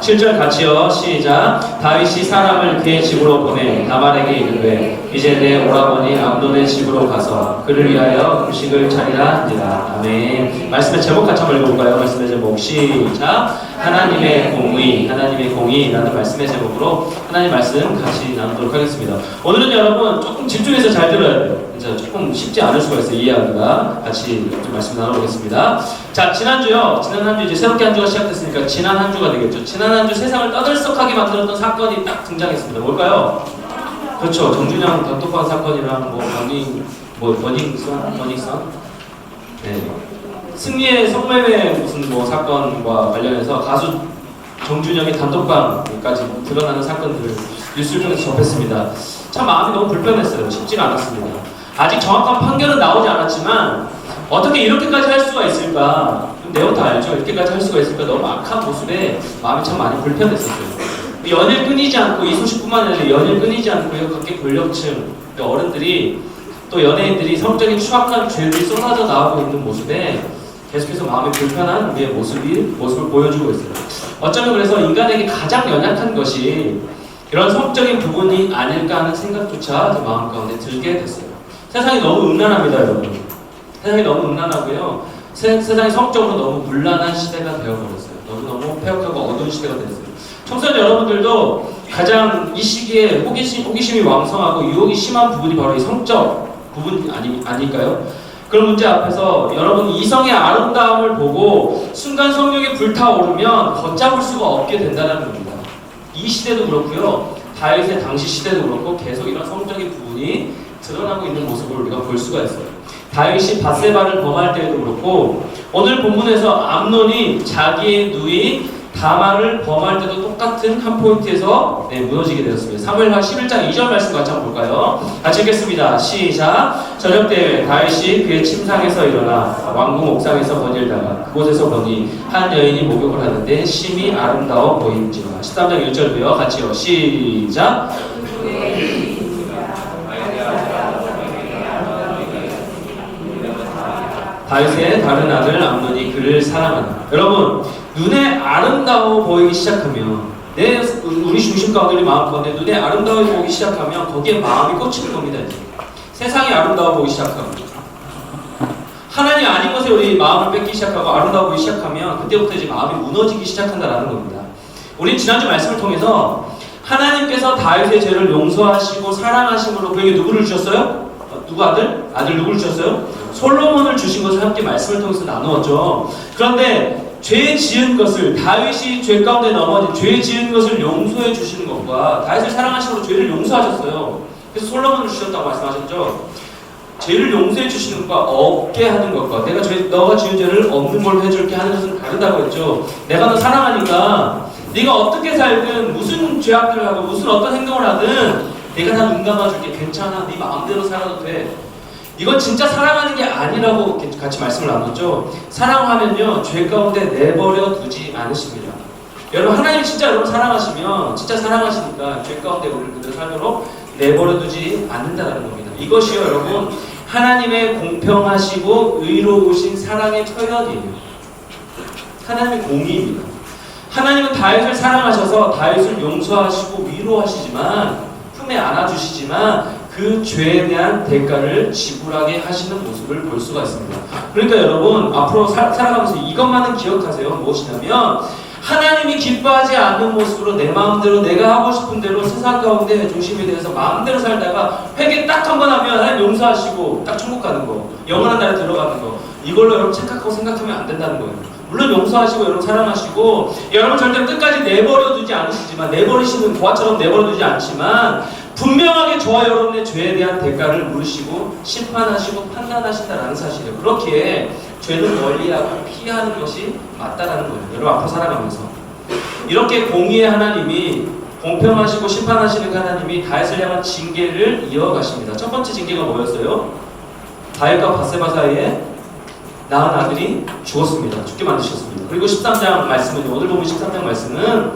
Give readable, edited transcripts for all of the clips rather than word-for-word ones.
7절 같이요. 시작. 다윗이 사람을 그의 집으로 보내 다말에게 이르되 이제 내 오라버니 암논의 집으로 가서 그를 위하여 음식을 차리라 하니라. 아멘. 말씀의 제목 같이 한번 읽어볼까요? 말씀의 제목 시작. 하나님의 공의, 하나님의 공의라는 말씀의 제목으로 하나님 말씀 같이 나누도록 하겠습니다. 오늘은 여러분 조금 집중해서 잘 들어야 돼요. 진짜 조금 쉽지 않을 수가 있어요. 이해하기가. 같이 좀 말씀 나눠보겠습니다. 자, 지난 한 주 이제 새롭게 한 주가 시작됐으니까 지난 한 주가 되겠죠. 지난 한 주 세상을 떠들썩하게 만들었던 사건이 딱 등장했습니다. 뭘까요? 그렇죠. 정준영 단톡방 사건이랑 버닝썬? 네. 승리의 성매매 무슨 사건과 관련해서 가수 정준영의 단톡방까지 드러나는 사건들을 뉴스를 통해서 접했습니다. 참 마음이 너무 불편했어요. 쉽지가 않았습니다. 아직 정확한 판결은 나오지 않았지만 어떻게 이렇게까지 할 수가 있을까? 내용 다 알죠? 이렇게까지 할 수가 있을까? 너무 악한 모습에 마음이 참 많이 불편했었어요. 연일 끊이지 않고 이 소식뿐만 아니라 연일 끊이지 않고요. 각계 권력층, 어른들이 또 연예인들이 성적인 추악한 죄들이 쏟아져 나오고 있는 모습에 계속해서 마음이 불편한 우리의 모습을 보여주고 있어요. 어쩌면 그래서 인간에게 가장 연약한 것이 이런 성적인 부분이 아닐까 하는 생각조차 제 마음 가운데 들게 됐어요. 세상이 너무 음란합니다, 여러분. 세상이 너무 음란하고요. 세상이 성적으로 너무 문란한 시대가 되어버렸어요. 너무너무 폐역하고 어두운 시대가 됐어요. 청소년 여러분들도 가장 이 시기에 호기심이 왕성하고 유혹이 심한 부분이 바로 이 성적 부분 아닐까요? 그런 문제 앞에서 여러분이 이성의 아름다움을 보고 순간 성욕이 불타오르면 걷잡을 수가 없게 된다는 겁니다. 이 시대도 그렇고요. 다윗의 당시 시대도 그렇고 계속 이런 성적인 부분이 드러나고 있는 모습을 우리가 볼 수가 있어요. 다윗이 밧세바를 범할 때에도 그렇고 오늘 본문에서 암논이 자기의 누이 다말을 범할 때도 똑같은 한 포인트에서 무너지게 되었습니다. 사무엘하 11장 2절 말씀 같이 한번 볼까요? 같이 읽겠습니다. 시작. 저녁 때 다윗이 그의 침상에서 일어나 왕궁 옥상에서 거닐다가 그곳에서 보니 한 여인이 목욕을 하는데 심히 아름다워 보인지라. 13장 1절도요. 같이요. 시작. 다윗의 다른 아들 암논이 그를 사랑하는. 여러분, 눈에 아름다워 보이기 시작하면 우리 중심 가운데 마음 가운데 눈에 아름다워 보이기 시작하면 거기에 마음이 꽂히는 겁니다. 이제. 세상이 아름다워 보이기 시작하고 하나님 아닌 것에 우리 마음을 뺏기 시작하고 아름다워 보이기 시작하면 그때부터 이제 마음이 무너지기 시작한다라는 겁니다. 우리 지난주 말씀을 통해서 하나님께서 다윗의 죄를 용서하시고 사랑하심으로 그에게 누구를 주셨어요? 누구 아들? 아들 누구를 주셨어요? 솔로몬을 주신 것을 함께 말씀을 통해서 나누었죠. 그런데 죄 지은 것을 다윗이 죄 가운데 넘어진 죄 지은 것을 용서해 주시는 것과 다윗을 사랑하심으로 죄를 용서하셨어요. 그래서 솔로몬을 주셨다고 말씀하셨죠. 죄를 용서해 주시는 것과 없게 하는 것과 너가 지은 죄를 없는 걸로 해줄게 하는 것은 다르다고 했죠. 내가 너 사랑하니까 네가 어떻게 살든 무슨 죄악들을 하고 무슨 어떤 행동을 하든 내가 다 눈 감아줄게. 괜찮아. 네 마음대로 살아도 돼. 이건 진짜 사랑하는 게 아니라고 같이 말씀을 나눴죠. 사랑하면요 죄 가운데 내버려 두지 않으십니다. 여러분 하나님이 진짜 여러분 사랑하시면 진짜 사랑하시니까 죄 가운데 우리를 그대로 살도록 내버려 두지 않는다는 겁니다. 이것이요 여러분 하나님의 공평하시고 의로우신 사랑의 표현이에요. 하나님의 공의입니다. 하나님은 다윗을 사랑하셔서 다윗을 용서하시고 위로하시지만 품에 안아주시지만 그 죄에 대한 대가를 지불하게 하시는 모습을 볼 수가 있습니다. 그러니까 여러분 앞으로 살아가면서 이것만은 기억하세요. 무엇이냐면 하나님이 기뻐하지 않는 모습으로 내 마음대로 내가 하고 싶은 대로 세상 가운데 중심이 되어서 마음대로 살다가 회개 딱 한 번 하면 하나님 용서하시고 딱 천국 가는 거 영원한 나라에 들어가는 거 이걸로 여러분 착각하고 생각하면 안 된다는 거예요. 물론 용서하시고 여러분 사랑하시고 여러분 절대로 끝까지 내버려두지 않으시지만 내버리시는 보아처럼 내버려두지 않지만 분명하게 저와 여러분의 죄에 대한 대가를 물으시고 심판하시고 판단하신다는 사실이에요. 그렇기에 죄는 멀리하고 피하는 것이 맞다라는 거예요. 여러분 앞으로 살아가면서 이렇게 공의의 하나님이 공평하시고 심판하시는 하나님이 다윗을 향한 징계를 이어가십니다. 첫 번째 징계가 뭐였어요? 다윗과 밧세바 사이에 낳은 아들이 죽었습니다. 죽게 만드셨습니다. 그리고 13장 말씀은 오늘 보면 13장 말씀은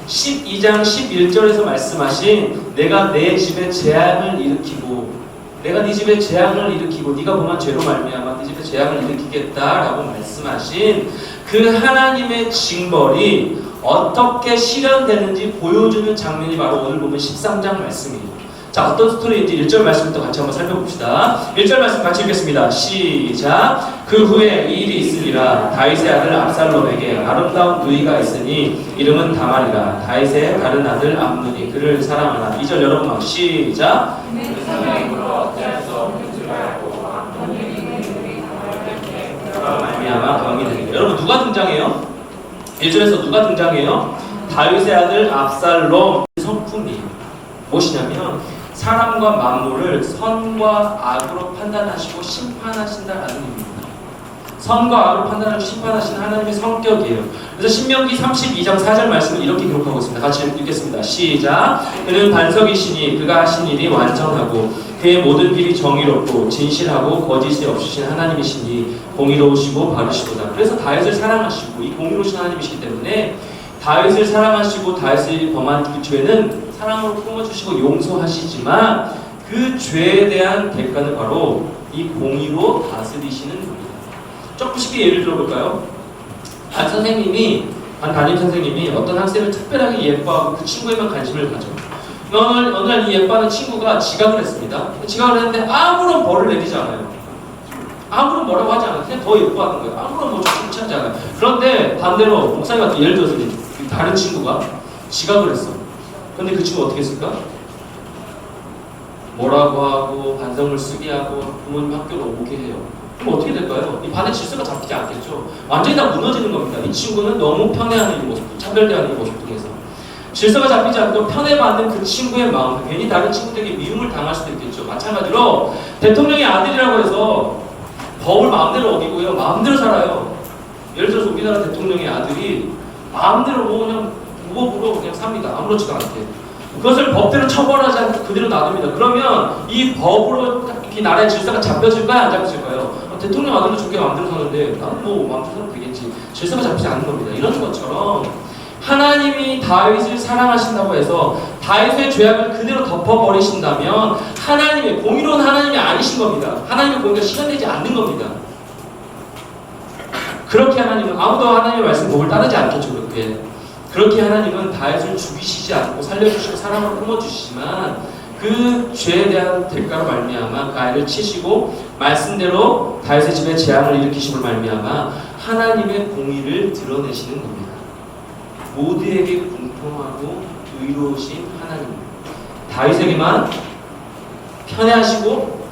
12장 11절에서 말씀하신 내가 내 집에 재앙을 일으키고 내가 네 집에 재앙을 일으키고 네가 범한 죄로 말미암아 네 집에 재앙을 일으키겠다라고 말씀하신 그 하나님의 징벌이 어떻게 실현되는지 보여주는 장면이 바로 오늘 보면 13장 말씀이에요. 자, 어떤 스토리인지 1절 말씀부터 같이 한번 살펴봅시다. 1절 말씀 같이 읽겠습니다. 시작. 그 후에 이 일이 있으리라. 다윗의 아들 압살롬에게 아름다운 누이가 있으니 이름은 다말이라. 다윗의 다른 아들 암논이 그를 사랑하나. 2절 여러분 시작. 말미암아 병이 되리라. 여러분 누가 등장해요? 1절에서 누가 등장해요? 다윗의 아들 압살롬. 성품이 무엇이냐면 사람과 만물을 선과 악으로 판단하시고 심판하신다는 의미입니다. 선과 악으로 판단하시고 심판하시는 하나님의 성격이에요. 그래서 신명기 32장 4절 말씀을 이렇게 기록하고 있습니다. 같이 읽겠습니다. 시작. 그는 반석이시니 그가 하신 일이 완전하고 그의 모든 길이 정의롭고 진실하고 거짓이 없으신 하나님이시니 공의로우시고 바르시도다. 그래서 다윗을 사랑하시고 이 공의로우신 하나님이시기 때문에 다윗을 사랑하시고 다윗이 범한 그 죄는 사랑으로 품어주시고 용서하시지만 그 죄에 대한 대가는 바로 이 공의로 다스리시는 겁니다. 조금 쉽게 예를 들어볼까요? 한 담임 선생님이 어떤 학생을 특별하게 예뻐하고 그 친구에만 관심을 가져. 어느 날 이 예뻐하는 친구가 지각을 했습니다. 지각을 했는데 아무런 벌을 내리지 않아요. 아무런 뭐라고 하지 않아요. 그냥 더 예뻐하는 거예요. 아무런 뭐 좋지 않아요. 그런데 반대로 목사님 예를 들어서 다른 친구가 지각을 했어. 그런데 그 친구 어떻게 했을까? 뭐라고 하고 반성을 쓰게 하고 부모님 학교로 오게 해요. 그럼 어떻게 될까요? 이 반의 질서가 잡히지 않겠죠. 완전히 다 무너지는 겁니다. 이 친구는 너무 편애하는 이 모습, 차별대하는 이 모습 등에서 질서가 잡히지 않고 편애받는 그 친구의 마음, 괜히 다른 친구들에게 미움을 당할 수도 있겠죠. 마찬가지로 대통령의 아들이라고 해서 법을 마음대로 어기고요, 마음대로 살아요. 예를 들어서 우리나라 대통령의 아들이 마음대로 뭐 그냥 무법으로 그냥 삽니다. 아무렇지도 않게. 그것을 법대로 처벌하지 않고 그대로 놔둡니다. 그러면 이 법으로 이 나라의 질서가 잡혀질까요? 안 잡혀질까요? 대통령 아들도 저렇게 마음대로 사는데 나는 뭐 마음대로 살면 되겠지. 질서가 잡히지 않는 겁니다. 이런 것처럼 하나님이 다윗을 사랑하신다고 해서 다윗의 죄악을 그대로 덮어버리신다면 하나님의 공의로운 하나님이 아니신 겁니다. 하나님의 공의가 실현되지 않는 겁니다. 그렇게 하나님은 아무도 하나님의 말씀 법을 따르지 않겠죠. 그렇게 하나님은 다윗을 죽이시지 않고 살려주시고 사랑을 품어주시지만 그 죄에 대한 대가로 말미암아 그 아이를 치시고 말씀대로 다윗의 집에 재앙을 일으키심을 말미암아 하나님의 공의를 드러내시는 겁니다. 모두에게 공평하고 의로우신 하나님, 다윗에게만 편애하시고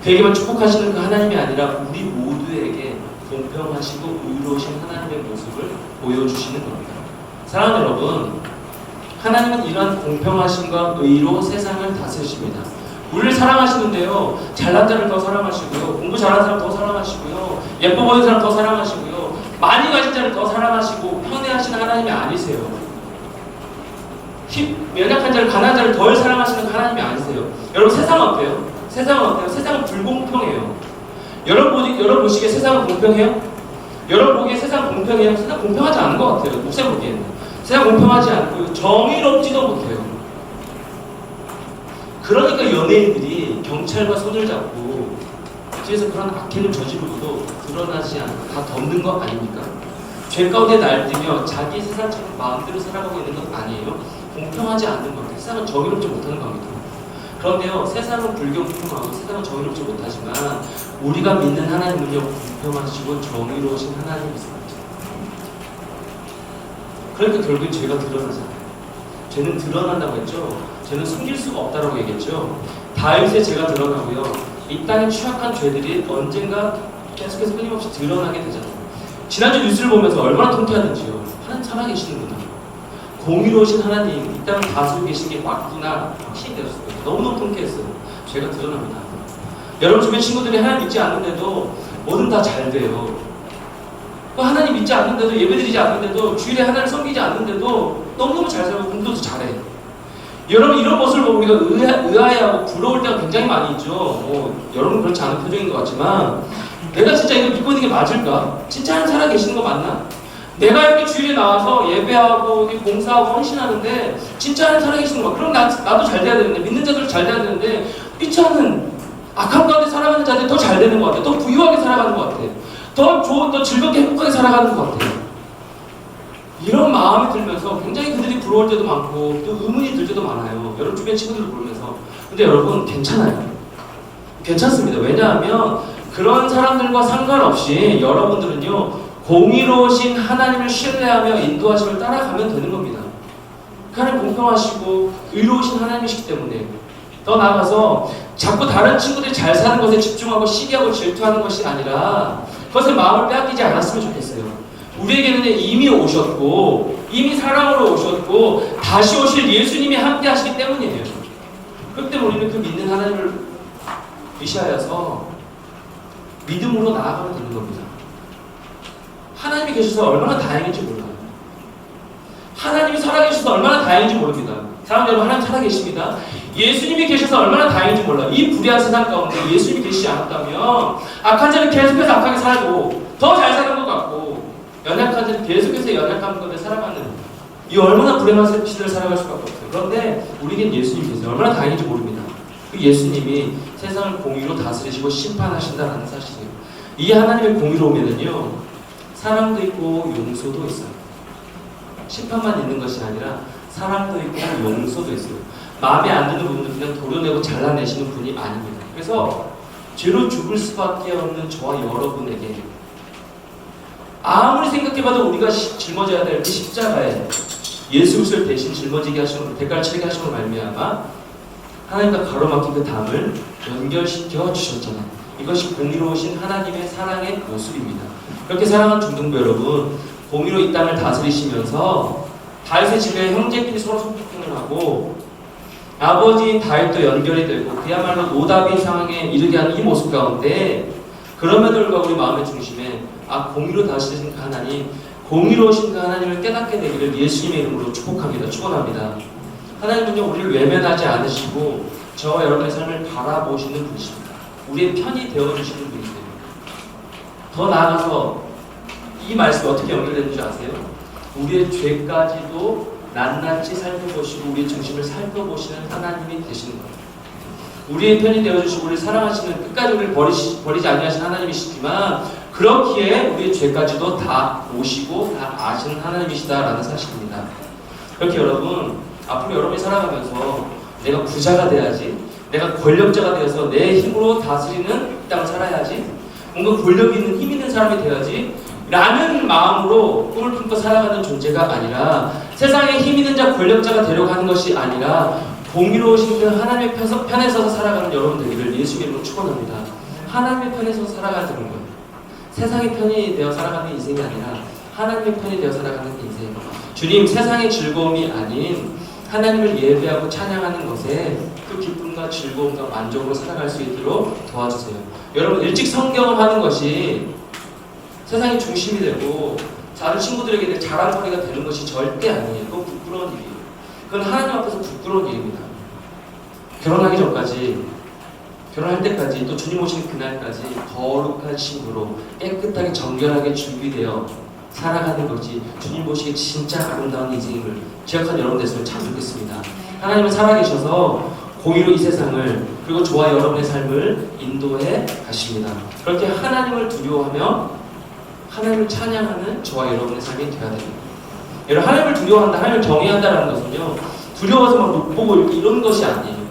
그에게만 축복하시는 그 하나님이 아니라 우리 모두에게 공평하시고 의로우신 하나님의 모습을 보여주시는 겁니다. 사랑하는 여러분, 하나님은 이러한 공평하심과 의로 세상을 다스리십니다. 우리를 사랑하시는데요, 잘난 자를 더 사랑하시고요, 공부 잘하는 사람 더 사랑하시고요, 예뻐 보이는 사람 더 사랑하시고요, 많이 가진 자를 더 사랑하시고 편애하시는 하나님이 아니세요. 연약한 자를, 가난한 자를 덜 사랑하시는 하나님이 아니세요. 여러분, 세상은 어때요? 세상은 어때요? 세상은 불공평해요. 여러분 보시기에 세상은 공평해요? 여러분 보기에 세상 공평해요? 세상 공평하지 않은 것 같아요. 목사 보기에는. 세상 공평하지 않고요. 정의롭지도 못해요. 그러니까 연예인들이 경찰과 손을 잡고 뒤에서 그런 악행을 저지르고도 드러나지 않고 다 덮는 거 아닙니까? 죄 가운데 날뛰며 자기 세상처럼 마음대로 살아가고 있는 건 아니에요. 공평하지 않는 겁니다. 세상은 정의롭지 못하는 겁니다. 그런데요, 세상은 불공평하고 세상은 정의롭지 못하지만 우리가 믿는 하나님은요, 공평하시고 정의로우신 하나님이십니다. 그러니까 결국 죄가 드러나잖아요. 죄는 드러난다고 했죠. 죄는 숨길 수가 없다고 얘기했죠. 다윗의 죄가 드러나고요, 이 땅의 취약한 죄들이 언젠가 계속해서 끊임없이 드러나게 되잖아요. 지난주 뉴스를 보면서 얼마나 통쾌하는지요. 하나님 살아계시는구나, 공의로우신 하나님 이 땅을 다스리고 계신 게 맞구나 확신이 되었어요. 너무너무 통쾌했어요. 죄가 드러납니다. 여러분 주변 친구들이 하나님 믿지 않는데도 뭐든 다 잘 돼요. 하나님 믿지 않는데도, 예배드리지 않는데도, 주일에 하나님을 섬기지 않는데도 너무너무 잘 살고 공부도 잘해. 여러분 이런 모습을 보고 우리가 의아해하고 부러울 때가 굉장히 많이 있죠. 여러분 그렇지 않은 표정인 것 같지만 내가 진짜 이거 믿고 있는 게 맞을까? 진짜 하나님 살아계시는 거 맞나? 내가 이렇게 주일에 나와서 예배하고 봉사하고 헌신하는데 진짜 하나님 살아계시는 거, 그럼 나도 잘 돼야 되는데, 믿는 자들도 잘 돼야 되는데 믿지 않는 악한 가운데 살아가는 자들이 더 잘 되는 것 같아. 더 부유하게 살아가는 것 같아. 더 좋은, 더 즐겁게 행복하게 살아가는 것 같아요. 이런 마음이 들면서 굉장히 그들이 부러울 때도 많고 또 의문이 들 때도 많아요. 여러분 주변 친구들을 보면서. 근데 여러분 괜찮아요. 괜찮습니다. 왜냐하면 그런 사람들과 상관없이 여러분들은요 공의로우신 하나님을 신뢰하며 인도하심을 따라가면 되는 겁니다. 하나님 공평하시고 의로우신 하나님이시기 때문에. 더 나아가서 자꾸 다른 친구들이 잘 사는 것에 집중하고 시기하고 질투하는 것이 아니라 그것에 마음을 빼앗기지 않았으면 좋겠어요. 우리에게는 이미 오셨고 이미 사랑으로 오셨고 다시 오실 예수님이 함께 하시기 때문이에요. 그렇기 때문에 우리는 그 믿는 하나님을 의시하여서 믿음으로 나아가면 되는 겁니다. 하나님이 계셔서 얼마나 다행인지 몰라요. 하나님이 살아계셔서 얼마나 다행인지 모릅니다. 사랑하는 여러분, 하나님 살아계십니다. 예수님이 계셔서 얼마나 다행인지 몰라요. 이 불의한 세상 가운데 예수님이 계시지 않았다면 악한 자는 계속해서 악하게 살고 더 잘 사는 것 같고 연약한 자는 계속해서 연약한 가운데 살아가는 이 얼마나 불행한 시대를 살아갈 수밖에 없어요. 그런데 우리에겐 예수님이 계세요. 얼마나 다행인지 모릅니다. 그 예수님이 세상을 공의로 다스리시고 심판하신다는 사실이에요. 이 하나님의 공의로우면은요 사랑도 있고 용서도 있어요. 심판만 있는 것이 아니라 사랑도 있고 용서도 있어요. 마음에 안 드는 부분을 그냥 도려내고 잘라내시는 분이 아닙니다. 그래서 죄로 죽을 수밖에 없는 저와 여러분에게 아무리 생각해봐도 우리가 짊어져야 될 그 십자가에 예수 그리스도를 대신 짊어지게 하시는 대가를 치르게 하시는 말미암아 하나님과 가로막힌 그 담을 연결시켜 주셨잖아요. 이것이 공의로우신 하나님의 사랑의 모습입니다. 그렇게 사랑하는 중등부 여러분, 공의로 이 땅을 다스리시면서 다윗의 집에 형제끼리 서로 소통을 하고 아버지인 다윗도 연결이 되고 그야말로 노답의 상황에 이르게 하는 이 모습 가운데 그럼에도 불구하고 우리 마음의 중심에 공의로 다스리신 그 하나님, 공의로우신 그 하나님을 깨닫게 되기를 예수님의 이름으로 축복합니다. 축원합니다. 하나님은요 우리를 외면하지 않으시고 저와 여러분의 삶을 바라보시는 분이십니다. 우리의 편이 되어주시는 분이세요. 더 나아가서 이 말씀이 어떻게 연결되는지 아세요? 우리의 죄까지도 낱낱이 살펴보시고 우리의 중심을 살펴보시는 하나님이 되시는 거예요. 우리의 편이 되어주시고 우리를 사랑하시는 끝까지 우리를 버리지 아니하시는 하나님이시지만 그렇기에 우리의 죄까지도 다 보시고 다 아시는 하나님이시다라는 사실입니다. 그렇게 여러분 앞으로 여러분이 살아가면서 내가 부자가 돼야지, 내가 권력자가 되어서 내 힘으로 다스리는 이 땅을 살아야지, 뭔가 권력 있는 힘 있는 사람이 돼야지 라는 마음으로 꿈을 품고 살아가는 존재가 아니라 세상에 힘 있는 자 권력자가 되려고 하는 것이 아니라 공의로우신 그 하나님의 편에 서서 살아가는 여러분 되기를 예수의 이름으로 축원합니다. 하나님의 편에 서서 살아가는 거예요. 세상의 편이 되어 살아가는 인생이 아니라 하나님의 편이 되어 살아가는 인생. 주님, 세상의 즐거움이 아닌 하나님을 예배하고 찬양하는 것에 그 기쁨과 즐거움과 만족으로 살아갈 수 있도록 도와주세요. 여러분, 일찍 성경을 하는 것이 세상의 중심이 되고 다른 친구들에게 내 자랑거리가 되는 것이 절대 아니에요. 그건 부끄러운 일이에요. 그건 하나님 앞에서 부끄러운 일입니다. 결혼하기 전까지, 결혼할 때까지, 또 주님 오시는 그날까지 거룩한 친구로 깨끗하게 정결하게 준비되어 살아가는 것이 주님 보시기에 진짜 아름다운 인생임을 기억하는 여러분 됐으면 참 좋겠습니다. 하나님은 살아계셔서 공의로 이 세상을 그리고 저와 여러분의 삶을 인도해 가십니다. 그렇게 하나님을 두려워하며 하나님을 찬양하는 저와 여러분의 삶이 되어야 됩니다. 여러분, 하나님을 두려워한다, 하나님을 경외한다는 것은요 두려워서 막 못 보고 이런 것이 아니에요.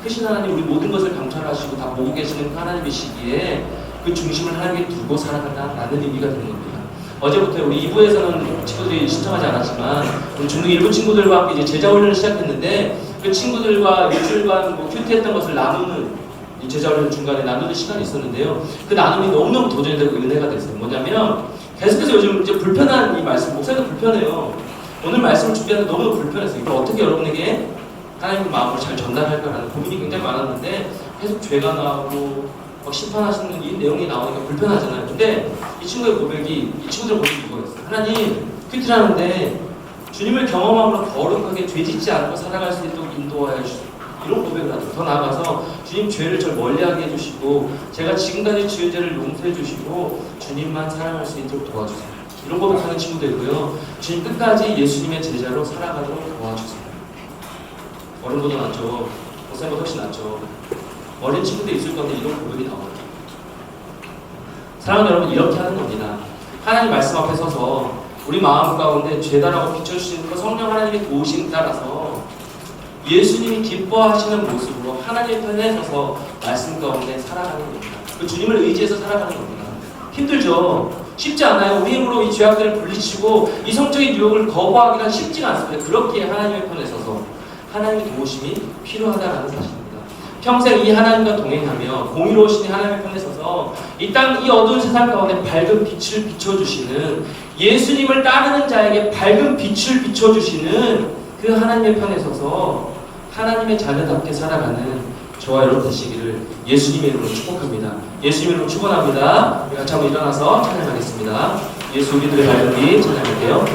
크신 하나님, 우리 모든 것을 감찰하시고 다 보고 계시는 그 하나님이시기에 그 중심을 하나님께 두고 살아간다라는 의미가 되는 겁니다. 어제부터 우리 2부에서는 친구들이 신청하지 않았지만 우리 중등 일부 친구들과 함께 이제 제자 훈련을 시작했는데 그 친구들과 일주일간 큐티했던 것을 나누는 이 제자 훈련 중간에 나누는 시간이 있었는데요. 그 나눔이 너무너무 도전이 되고 은혜가 됐어요. 뭐냐면 계속해서 요즘 이제 불편한 이 말씀, 목사도 불편해요. 오늘 말씀을 준비하는데 너무너무 불편했어요. 이걸 어떻게 여러분에게 하나님의 마음을 잘 전달할까라는 고민이 굉장히 많았는데 계속 죄가 나오고 심판하시는 이 내용이 나오니까 불편하잖아요. 근데 이 친구의 고백이, 이 친구들 고백이 이거였어요. 하나님, 큐티를 하는데 주님을 경험함으로 거룩하게 죄짓지 않고 살아갈 수 있도록 인도하여 주시고 이런 고백을 하죠. 더 나아가서 주님 죄를 절 멀리하게 해주시고 제가 지금까지 지은 죄를 용서해 주시고 주님만 사랑할 수 있도록 도와주세요. 이런 고백하는 친구도 있고요. 주님 끝까지 예수님의 제자로 살아가도록 도와주세요. 어른보다 낫죠. 목사님보다 훨씬 낫죠. 어린 친구도 있을 건데 이런 고백이 나와요. 사랑하는 여러분, 이렇게 하는 겁니다. 하나님 말씀 앞에 서서 우리 마음 가운데 죄다라고 비춰주시는 그 성령 하나님의 도우심 따라서 예수님이 기뻐하시는 모습으로 하나님의 편에 서서 말씀 가운데 살아가는 겁니다. 그 주님을 의지해서 살아가는 겁니다. 힘들죠? 쉽지 않아요. 우리 힘으로 이 죄악들을 물리치고 이 성적인 유혹을 거부하기가 쉽지가 않습니다. 그렇기에 하나님의 편에 서서 하나님의 도우심이 필요하다는 사실입니다. 평생 이 하나님과 동행하며 공의로우신 하나님의 편에 서서 이 땅, 이 어두운 세상 가운데 밝은 빛을 비춰주시는, 예수님을 따르는 자에게 밝은 빛을 비춰주시는 그 하나님의 편에 서서 하나님의 자녀답게 살아가는 저와 여러분 되시기를 예수님의 이름으로 축복합니다. 예수님의 이름으로 축원합니다. 같이 한번 일어나서 찬양하겠습니다. 예수 우리들의 밝은 빛 찬양할게요.